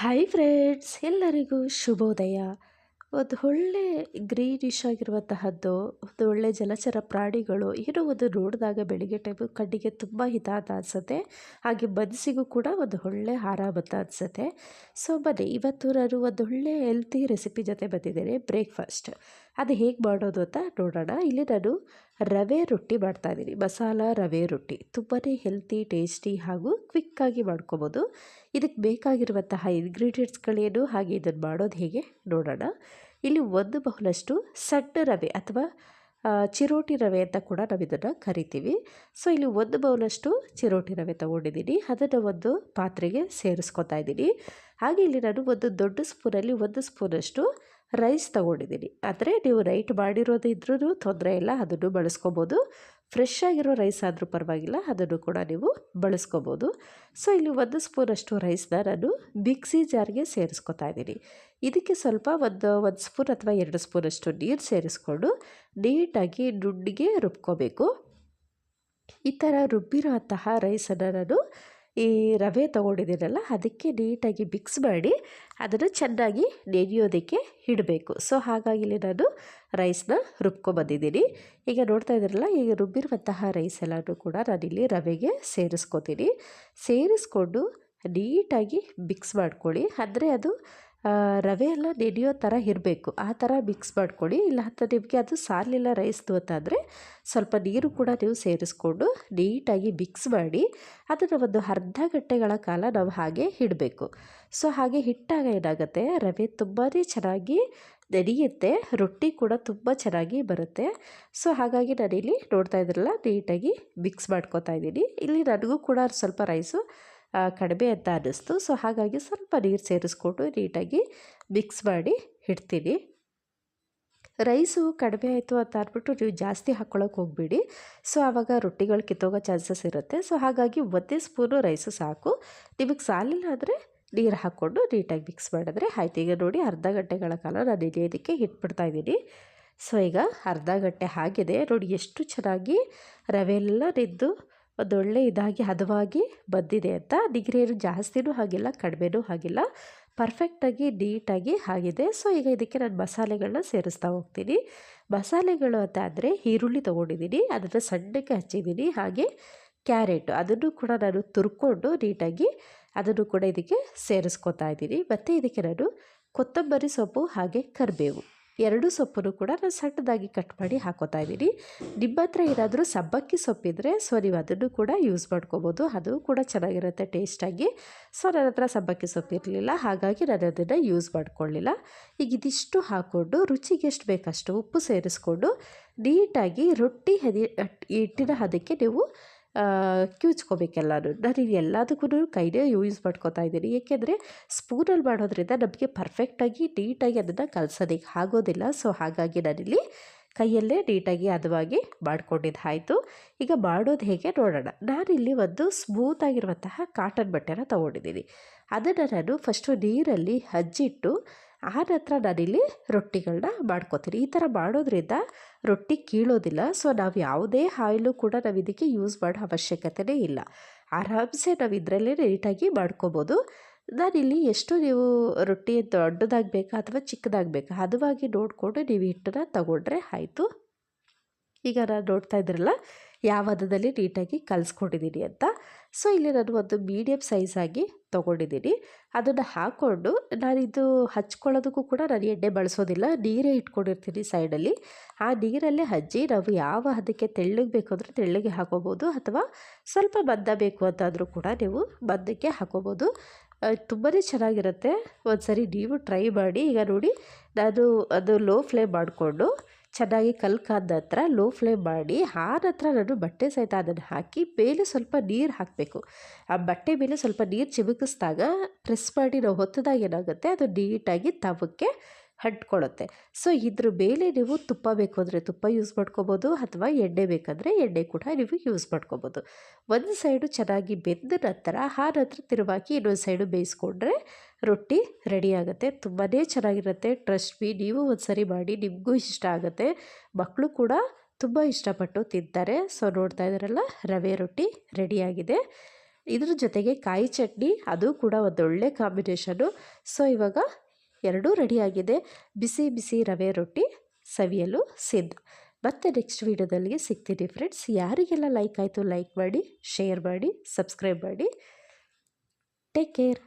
Hi friends, ಎಲ್ಲರಿಗೂ ಶುಭೋದಯ. ಒಂದು ಒಳ್ಳೆ ಗ್ರೀನಿಶ್ ಆಗಿರುವಂತಹದ್ದು, ಒಂದು ಒಳ್ಳೆ ಜಲಚರ ಪ್ರಾಣಿಗಳು ಏನೋ ಒಂದು ನೋಡಿದಾಗ ಬೆಳಿಗ್ಗೆ ಟೈಮು ಕಣ್ಣಿಗೆ ತುಂಬ ಹಿತ ಅಂತ ಅನಿಸುತ್ತೆ. ಹಾಗೆ ಮನಸ್ಸಿಗೂ ಕೂಡ ಒಂದು ಒಳ್ಳೆ ಆರಾಮ ಅಂತ ಅನಿಸುತ್ತೆ. ಸೊ ಬನ್ನಿ, ಇವತ್ತು ನಾನು ಒಂದು ಒಳ್ಳೆ ಹೆಲ್ತಿ ರೆಸಿಪಿ ಜೊತೆ ಬಂದಿದ್ದೇನೆ. ಬ್ರೇಕ್ಫಾಸ್ಟ್ ಅದು ಹೇಗೆ ಮಾಡೋದು ಅಂತ ನೋಡೋಣ. ಇಲ್ಲಿ ನಾನು ರವೆ ರೊಟ್ಟಿ ಮಾಡ್ತಾಯಿದ್ದೀನಿ. ಮಸಾಲ ರವೆ ರೊಟ್ಟಿ ತುಂಬಾ ಹೆಲ್ತಿ, ಟೇಸ್ಟಿ ಹಾಗೂ ಕ್ವಿಕ್ಕಾಗಿ ಮಾಡ್ಕೊಬೋದು. ಇದಕ್ಕೆ ಬೇಕಾಗಿರುವಂತಹ ಇಂಗ್ರೀಡಿಯೆಂಟ್ಸ್ಗಳೇನು, ಹಾಗೆ ಇದನ್ನು ಮಾಡೋದು ಹೇಗೆ ನೋಡೋಣ. ಇಲ್ಲಿ 1 ಬೌಲಷ್ಟು ಸಣ್ಣ ರವೆ ಅಥವಾ ಚಿರೋಟಿ ರವೆ ಅಂತ ಕೂಡ ನಾವು ಇದನ್ನು ಕರಿತೀವಿ. ಸೊ ಇಲ್ಲಿ 1 ಬೌಲಷ್ಟು ಚಿರೋಟಿ ರವೆ ತೊಗೊಂಡಿದ್ದೀನಿ. ಅದನ್ನು ಒಂದು ಪಾತ್ರೆಗೆ ಸೇರಿಸ್ಕೊತಾ ಇದ್ದೀನಿ. ಹಾಗೆ ಇಲ್ಲಿ ನಾನು ಒಂದು ದೊಡ್ಡ ಸ್ಪೂನಲ್ಲಿ 1 ಸ್ಪೂನಷ್ಟು ರೈಸ್ ತೊಗೊಂಡಿದ್ದೀನಿ. ಆದರೆ ನೀವು ನೈಟ್ ಮಾಡಿರೋದು ಇದ್ರೂ ತೊಂದರೆ ಇಲ್ಲ, ಅದನ್ನು ಬಳಸ್ಕೊಬೋದು. ಫ್ರೆಶ್ ಆಗಿರೋ ರೈಸ್ ಆದರೂ ಪರವಾಗಿಲ್ಲ, ಅದನ್ನು ಕೂಡ ನೀವು ಬಳಸ್ಕೊಬೋದು. ಸೊ ಇಲ್ಲಿ 1 ಸ್ಪೂನಷ್ಟು ರೈಸ್ನ ನಾನು ಮಿಕ್ಸಿ ಜಾರ್ಗೆ ಸೇರಿಸ್ಕೊತಾ ಇದ್ದೀನಿ. ಇದಕ್ಕೆ ಸ್ವಲ್ಪ ಒಂದು ಸ್ಪೂನ್ ಅಥವಾ 2 ಸ್ಪೂನಷ್ಟು ನೀರು ಸೇರಿಸ್ಕೊಂಡು ನೀಟಾಗಿ ನುಣ್ಣಗೆ ರುಬ್ಕೋಬೇಕು. ಈ ಥರ ರುಬ್ಬಿರೋ ಅಂತಹ ರೈಸನ್ನು ನಾನು ಈ ರವೆ ತೊಗೊಂಡಿದ್ದೀನಲ್ಲ ಅದಕ್ಕೆ ನೀಟಾಗಿ ಮಿಕ್ಸ್ ಮಾಡಿ ಅದನ್ನು ಚೆನ್ನಾಗಿ ನೆನೆಯೋದಕ್ಕೆ ಇಡಬೇಕು. ಸೊ ಹಾಗಾಗಿ ಇಲ್ಲಿ ನಾನು ರೈಸ್ನ ರುಬ್ಕೊಬಂದಿದ್ದೀನಿ. ಈಗ ನೋಡ್ತಾ ಇದ್ದೀರಲ್ಲ, ಈಗ ರುಬ್ಬಿರುವಂತಹ ರೈಸ್ ಎಲ್ಲನೂ ಕೂಡ ನಾನಿಲ್ಲಿ ರವೆಗೆ ಸೇರಿಸ್ಕೊತೀನಿ. ಸೇರಿಸ್ಕೊಂಡು ನೀಟಾಗಿ ಮಿಕ್ಸ್ ಮಾಡ್ಕೊಳ್ಳಿ. ಅಂದರೆ ಅದು ರವೆ ಎಲ್ಲ ನೆನೆಯೋ ಥರ ಇರಬೇಕು, ಆ ಥರ ಮಿಕ್ಸ್ ಮಾಡ್ಕೊಳ್ಳಿ. ಇಲ್ಲ ಅಂತ ನಿಮಗೆ ಅದು ಸಾಲಿಲ್ಲ ರೈಸ್ದು ಅಂತಂದರೆ ಸ್ವಲ್ಪ ನೀರು ಕೂಡ ನೀವು ಸೇರಿಸ್ಕೊಂಡು ನೀಟಾಗಿ ಮಿಕ್ಸ್ ಮಾಡಿ ಅದನ್ನು ಒಂದು ಅರ್ಧ ಗಂಟೆಗಳ ಕಾಲ ನಾವು ಹಾಗೆ ಇಡಬೇಕು. ಸೊ ಹಾಗೆ ಇಟ್ಟಾಗ ಏನಾಗುತ್ತೆ, ರವೆ ತುಂಬಾ ಚೆನ್ನಾಗಿ ನೆನೆಯುತ್ತೆ, ರೊಟ್ಟಿ ಕೂಡ ತುಂಬ ಚೆನ್ನಾಗಿ ಬರುತ್ತೆ. ಸೊ ಹಾಗಾಗಿ ನಾನಿಲ್ಲಿ ನೋಡ್ತಾ ಇದ್ರಲ್ಲ ನೀಟಾಗಿ ಮಿಕ್ಸ್ ಮಾಡ್ಕೊತಾ ಇದ್ದೀನಿ. ಇಲ್ಲಿ ನನಗೂ ಕೂಡ ಸ್ವಲ್ಪ ರೈಸು ಕಡಿಮೆ ಅಂತ ಅನ್ನಿಸ್ತು. ಸೊ ಹಾಗಾಗಿ ಸ್ವಲ್ಪ ನೀರು ಸೇರಿಸ್ಕೊಂಡು ನೀಟಾಗಿ ಮಿಕ್ಸ್ ಮಾಡಿ ಇಡ್ತೀನಿ. ರೈಸು ಕಡಿಮೆ ಆಯಿತು ಅಂತ ಅಂದ್ಬಿಟ್ಟು ನೀವು ಜಾಸ್ತಿ ಹಾಕ್ಕೊಳ್ಳೋಕೆ ಹೋಗಬೇಡಿ. ಸೊ ಆವಾಗ ರೊಟ್ಟಿಗಳು ಕಿತ್ತೋಗೋ ಚಾನ್ಸಸ್ ಇರುತ್ತೆ. ಸೊ ಹಾಗಾಗಿ 1 ಸ್ಪೂನು ರೈಸು ಸಾಕು. ನಿಮಗೆ ಸಾಲಿಲ್ಲ ಅಂದರೆ ನೀರು ಹಾಕ್ಕೊಂಡು ನೀಟಾಗಿ ಮಿಕ್ಸ್ ಮಾಡಿದ್ರೆ ಆಯ್ತು. ಈಗ ನೋಡಿ, ಅರ್ಧ ಗಂಟೆಗಳ ಕಾಲ ನಾನು ನೆನೆಯೋದಕ್ಕೆ ಇಟ್ಬಿಡ್ತಾ ಇದ್ದೀನಿ. ಸೊ ಈಗ ಅರ್ಧ ಗಂಟೆ ಆಗಿದೆ ನೋಡಿ, ಎಷ್ಟು ಚೆನ್ನಾಗಿ ರವೆ ಎಲ್ಲ ನೆಂದು ಒಂದೊಳ್ಳೆ ಇದಾಗಿ ಹದವಾಗಿ ಬಂದಿದೆ ಅಂತ. ಡಿಗ್ರಿಯೇನು ಜಾಸ್ತಿನೂ ಆಗಿಲ್ಲ, ಕಡಿಮೆನೂ ಆಗಿಲ್ಲ, ಪರ್ಫೆಕ್ಟಾಗಿ ನೀಟಾಗಿ ಆಗಿದೆ. ಸೊ ಈಗ ಇದಕ್ಕೆ ನಾನು ಮಸಾಲೆಗಳನ್ನ ಸೇರಿಸ್ತಾ ಹೋಗ್ತೀನಿ. ಮಸಾಲೆಗಳು ಅಂತ ಅಂದರೆ ಈರುಳ್ಳಿ ತೊಗೊಂಡಿದ್ದೀನಿ, ಅದನ್ನು ಸಣ್ಣಕ್ಕೆ ಹಚ್ಚಿದ್ದೀನಿ. ಹಾಗೆ ಕ್ಯಾರೆಟ್ ಅದನ್ನು ಕೂಡ ನಾನು ತುರ್ಕೊಂಡು ನೀಟಾಗಿ ಅದನ್ನು ಕೂಡ ಇದಕ್ಕೆ ಸೇರಿಸ್ಕೊತಾ ಇದ್ದೀನಿ. ಮತ್ತು ಇದಕ್ಕೆ ನಾನು ಕೊತ್ತಂಬರಿ ಸೊಪ್ಪು ಹಾಗೆ ಕರಿಬೇವು 2 ಸೊಪ್ಪನ್ನು ಕೂಡ ನಾನು ಸಣ್ಣದಾಗಿ ಕಟ್ ಮಾಡಿ ಹಾಕೋತಾ ಇದ್ದೀನಿ. ನಿಮ್ಮ ಹತ್ರ ಏನಾದರೂ ಸಬ್ಬಕ್ಕಿ ಸೊಪ್ಪಿದ್ರೆ ಸೊ ನೀವು ಅದನ್ನು ಕೂಡ ಯೂಸ್ ಮಾಡ್ಕೋಬೋದು, ಅದು ಕೂಡ ಚೆನ್ನಾಗಿರುತ್ತೆ ಟೇಸ್ಟಾಗಿ. ಸೊ ನನ್ನ ಹತ್ರ ಸಬ್ಬಕ್ಕಿ ಸೊಪ್ಪು ಇರಲಿಲ್ಲ, ಹಾಗಾಗಿ ನಾನು ಅದನ್ನು ಯೂಸ್ ಮಾಡ್ಕೊಳ್ಳಿಲ್ಲ. ಈಗ ಇದಿಷ್ಟು ಹಾಕ್ಕೊಂಡು ರುಚಿಗೆ ಎಷ್ಟು ಬೇಕಷ್ಟು ಉಪ್ಪು ಸೇರಿಸ್ಕೊಂಡು ನೀಟಾಗಿ ರೊಟ್ಟಿ ಹಿಟ್ಟಿನ ಹದಕ್ಕೆ ನೀವು ಕ್ಯೂಚ್ಕೋಬೇಕೆಲ್ಲನೂ. ನಾನು ಎಲ್ಲದಕ್ಕೂ ಕೈನೇ ಯೂಸ್ ಮಾಡ್ಕೊತಾ ಇದ್ದೀನಿ. ಏಕೆಂದರೆ ಸ್ಪೂನಲ್ಲಿ ಮಾಡೋದ್ರಿಂದ ನಮಗೆ ಪರ್ಫೆಕ್ಟಾಗಿ ನೀಟಾಗಿ ಅದನ್ನು ಕಲಸೋದಕ್ಕೆ ಆಗೋದಿಲ್ಲ. ಸೊ ಹಾಗಾಗಿ ನಾನಿಲ್ಲಿ ಕೈಯಲ್ಲೇ ನೀಟಾಗಿ ಹದವಾಗಿ ಮಾಡ್ಕೊಂಡಿದ್ದಾಯಿತು. ಈಗ ಮಾಡೋದು ಹೇಗೆ ನೋಡೋಣ. ನಾನಿಲ್ಲಿ ಒಂದು ಸ್ಮೂತಾಗಿರುವಂತಹ ಕಾಟನ್ ಬಟ್ಟೆನ ತೊಗೊಂಡಿದ್ದೀನಿ. ಅದನ್ನು ನಾನು ಫಸ್ಟು ನೀರಲ್ಲಿ ಹಜ್ಜಿಟ್ಟು ಆ ನಂತರ ನಾನಿಲ್ಲಿ ರೊಟ್ಟಿಗಳನ್ನ ಮಾಡ್ಕೊತೀನಿ. ಈ ಥರ ಮಾಡೋದ್ರಿಂದ ರೊಟ್ಟಿ ಕೀಳೋದಿಲ್ಲ. ಸೊ ನಾವು ಯಾವುದೇ ಆಯಿಲು ಕೂಡ ನಾವು ಇದಕ್ಕೆ ಯೂಸ್ ಮಾಡೋ ಅವಶ್ಯಕತೆಯೇ ಇಲ್ಲ. ಆರಾಮ್ಸೆ ನಾವು ಇದರಲ್ಲೇ ನೀಟಾಗಿ ಮಾಡ್ಕೊಬೋದು. ನಾನಿಲ್ಲಿ ಎಷ್ಟು ನೀವು ರೊಟ್ಟಿ ದೊಡ್ಡದಾಗಬೇಕಾ ಅಥವಾ ಚಿಕ್ಕದಾಗಬೇಕಾ ಹದವಾಗಿ ನೋಡಿಕೊಂಡು ನೀವು ಹಿಟ್ಟನ್ನು ತಗೊಂಡ್ರೆ ಆಯಿತು. ಈಗ ನಾನು ನೋಡ್ತಾ ಇದ್ರಲ್ಲ ಯಾವ ಹದದಲ್ಲಿ ನೀಟಾಗಿ ಕಲಿಸ್ಕೊಂಡಿದ್ದೀನಿ ಅಂತ. ಸೊ ಇಲ್ಲಿ ನಾನು ಒಂದು ಮೀಡಿಯಮ್ ಸೈಜಾಗಿ ತೊಗೊಂಡಿದ್ದೀನಿ. ಅದನ್ನು ಹಾಕ್ಕೊಂಡು ನಾನಿದು ಹಚ್ಕೊಳ್ಳೋದಕ್ಕೂ ಕೂಡ ನಾನು ಎಣ್ಣೆ ಬಳಸೋದಿಲ್ಲ, ನೀರೇ ಇಟ್ಕೊಂಡಿರ್ತೀನಿ ಸೈಡಲ್ಲಿ. ಆ ನೀರಲ್ಲೇ ಹಜ್ಜಿ ನಾವು ಯಾವ ಹದಕ್ಕೆ ತೆಳ್ಳಗೆ ಬೇಕು ಅಂದರೆ ತೆಳ್ಳಗೆ ಹಾಕೋಬೋದು, ಅಥವಾ ಸ್ವಲ್ಪ ಮಂದ ಬೇಕು ಅಂತಾದರೂ ಕೂಡ ನೀವು ಮಂದಕ್ಕೆ ಹಾಕೋಬೋದು. ತುಂಬಾ ಚೆನ್ನಾಗಿರುತ್ತೆ. ಒಂದು ಸರಿ ನೀವು ಟ್ರೈ ಮಾಡಿ. ಈಗ ನೋಡಿ, ನಾನು ಅದು ಲೋ ಫ್ಲೇಮ್ ಮಾಡಿಕೊಂಡು ಚೆನ್ನಾಗಿ ಕಲ್ಕಾದ ನಂತರ ಲೋ ಫ್ಲೇಮ್ ಮಾಡಿ ಆ ನಂತರ ನಾನು ಬಟ್ಟೆ ಸಹಿತ ಅದನ್ನು ಹಾಕಿ ಮೇಲೆ ಸ್ವಲ್ಪ ನೀರು ಹಾಕಬೇಕು. ಆ ಬಟ್ಟೆ ಮೇಲೆ ಸ್ವಲ್ಪ ನೀರು ಚಿಮುಕಿಸಿದಾಗ ಪ್ರೆಸ್ ಮಾಡಿ ನಾವು ಹೊತ್ತದಾಗ ಏನಾಗುತ್ತೆ, ಅದು ನೀಟಾಗಿ ತವಕ್ಕೆ ಅಂಟ್ಕೊಳ್ಳುತ್ತೆ. ಸೊ ಇದ್ರ ಮೇಲೆ ನೀವು ತುಪ್ಪ ಬೇಕು ಅಂದರೆ ತುಪ್ಪ ಯೂಸ್ ಮಾಡ್ಕೊಬೋದು, ಅಥವಾ ಎಣ್ಣೆ ಬೇಕಂದರೆ ಎಣ್ಣೆ ಕೂಡ ನೀವು ಯೂಸ್ ಮಾಡ್ಕೊಬೋದು. ಒಂದು ಸೈಡು ಚೆನ್ನಾಗಿ ಬೆಂದ ನಂತರ ಆ ನಂತರ ತಿರುವಾಗಿ ಇನ್ನೊಂದು ಸೈಡು ಬೇಯಿಸ್ಕೊಂಡ್ರೆ ರೊಟ್ಟಿ ರೆಡಿ ಆಗುತ್ತೆ. ತುಂಬಾ ಚೆನ್ನಾಗಿರುತ್ತೆ. ಟ್ರಸ್ಟ್ ಮೀ, ನೀವು ಒಂದು ಸರಿ ಮಾಡಿ, ನಿಮಗೂ ಇಷ್ಟ ಆಗುತ್ತೆ. ಮಕ್ಕಳು ಕೂಡ ತುಂಬ ಇಷ್ಟಪಟ್ಟು ತಿಂತಾರೆ. ಸೊ ನೋಡ್ತಾ ಇದ್ದಾರಲ್ಲ, ರವೆ ರೊಟ್ಟಿ ರೆಡಿಯಾಗಿದೆ. ಇದ್ರ ಜೊತೆಗೆ ಕಾಯಿ ಚಟ್ನಿ, ಅದು ಕೂಡ ಒಂದೊಳ್ಳೆ ಕಾಂಬಿನೇಷನು. ಸೊ ಇವಾಗ ಎರಡೂ ರೆಡಿಯಾಗಿದೆ. ಬಿಸಿ ಬಿಸಿ ರವೆ ರೊಟ್ಟಿ ಸವಿಯಲು ಸಿದ್ಧ. ಮತ್ತೆ ನೆಕ್ಸ್ಟ್ ವೀಡಿಯೋದಲ್ಲಿ ಸಿಗ್ತೀನಿ ಫ್ರೆಂಡ್ಸ್. ಯಾರಿಗೆಲ್ಲ ಲೈಕ್ ಆಯಿತು ಲೈಕ್ ಮಾಡಿ, ಶೇರ್ ಮಾಡಿ, ಸಬ್ಸ್ಕ್ರೈಬ್ ಮಾಡಿ. Take care.